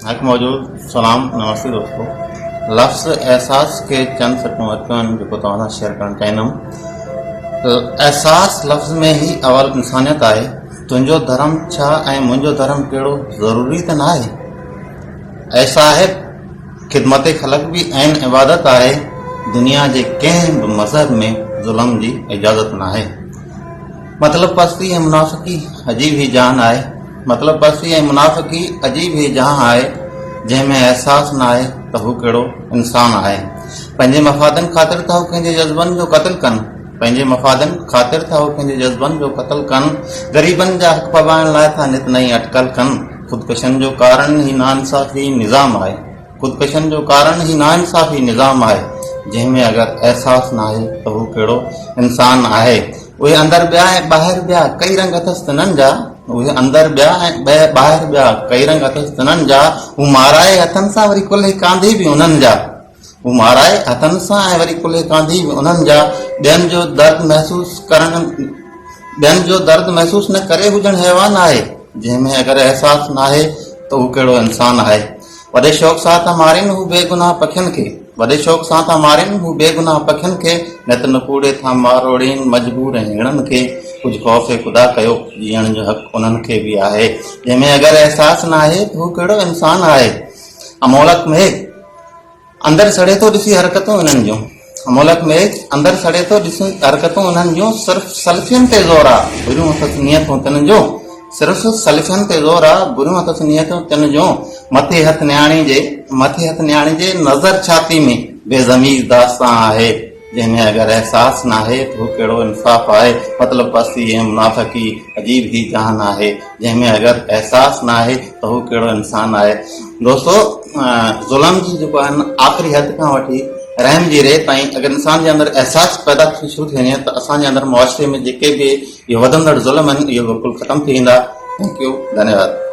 हक मौजूद सलाम नमस्ते दोस्तों। लफ्ज़ एहसास के चंद सटूं जो तव्हां सां शेयर करणु चाहींदुमि। एहसास लफ़्ज़ में ही अवल इंसानियत आहे। तुंहिंजो धर्म छा ऐं मुंहिंजो धर्म कहिड़ो ज़रूरी त न आहे। ऐसा आहे ख़िदमत ख़लक़ भी ऐन इबादत आहे। दुनिया जे कंहिं बि मज़हब में ज़ुल्म जी इजाज़त न आहे। मतलब पस्ती ऐं मुनाफ़िकी अजीब ही जान आहे। मतलब पस्ती ऐं मुनाफ़िकी अजीब ही जहां आहे जंहिंमें एहसास न आहे त हू कहिड़ो इंसान आहे। पंहिंजे मफ़ादनि ख़ातिर था हू कंहिंजे जज़्बनि जो क़त्ल कनि। पंहिंजे मफ़ादनि ख़ातिर था हू कंहिंजे जज़्बनि जो क़त्ल कनि। ग़रीबनि जा हक़ पवाइण लाइ था नित नई अटकल कनि। ख़ुदकशनि जो कारण ही नाइंसाफ़ी निज़ाम आहे। ख़ुदकशनि जो कारण ही नाइंसाफ़ी निज़ाम आहे। जंहिंमें अगरि एहसास न आहे त हू कहिड़ो इंसान आहे। उहे अंदरि ॿिया ऐं ॿाहिरि ॿिया कई रंग अथसि तिन्हनि जा। उहे अंदरि ॿिया ऐं ॿाहिरि ॿिया कई रंग अथसि तिन्हनि जा। हू माराए हथनि सां वरी कुल्हे कांधी बि उन्हनि जा। हू माराए हथनि सां ऐं वरी कुल्हे कांधी बि उन्हनि जा। ॿियनि जो दर्द महसूस न करे हुजणु हैवान आहे। जंहिंमें अगरि एहसास न आहे त हू कहिड़ो इंसान आहे। वॾे शौक़ सां था मारिनि हू बेगुनाह पखियुनि खे। वॾे शौक़ सां था मारिनि हू बेगुनाह पखियुनि खे। न त नकूड़े था मारोड़ीनि मजबूर ऐं हिणनि खे। कुझु ख़ौफ़ ख़ुदा कयो जीअण जो हक़ उन्हनि खे बि आहे। जंहिंमें अगरि एहसास न आहे त हू कहिड़ो इंसान आहे। अमोलक में अंदरि सड़े थो ॾिसी हरकतूं इन्हनि जूं। अमोलक में अंदरि सड़े थो ॾिसी हरकतूं इन्हनि जूं। सिर्फ़ु सलफ़ियुनि ते ज़ोर आहे बुरियूं अथसि नियतूं तिन जूं। सिर्फ़ु सलफ़ियुनि ते ज़ोर आहे बुरियूं अथसि नियतूं तिन जूं। मथे हथ न्याणी जे नज़र छाती में बेज़मीर दास्तां आहे। जंहिंमें अगरि एहसास न आहे त हू कहिड़ो इंसाफ़ आहे। मतलब पस्ती ऐं मुनाफ़िकी अजीब ही जहान आहे। जंहिंमें अगरि एहसास न आहे त हू कहिड़ो इंसान आहे। दोस्तों ज़ुल्म जी जेको आहे न आख़िरी हद खां वठी रहम जी रेत ताईं अगरि इंसान जे अंदरि एहसास पैदा थी शुरू थी वञे त असांजे अंदरि मुआशरे में जेके बि इहे वधंदड़ ज़ुल्म आहिनि इहे बिल्कुलु ख़तमु थी वेंदा। थैंक यू, धन्यवाद।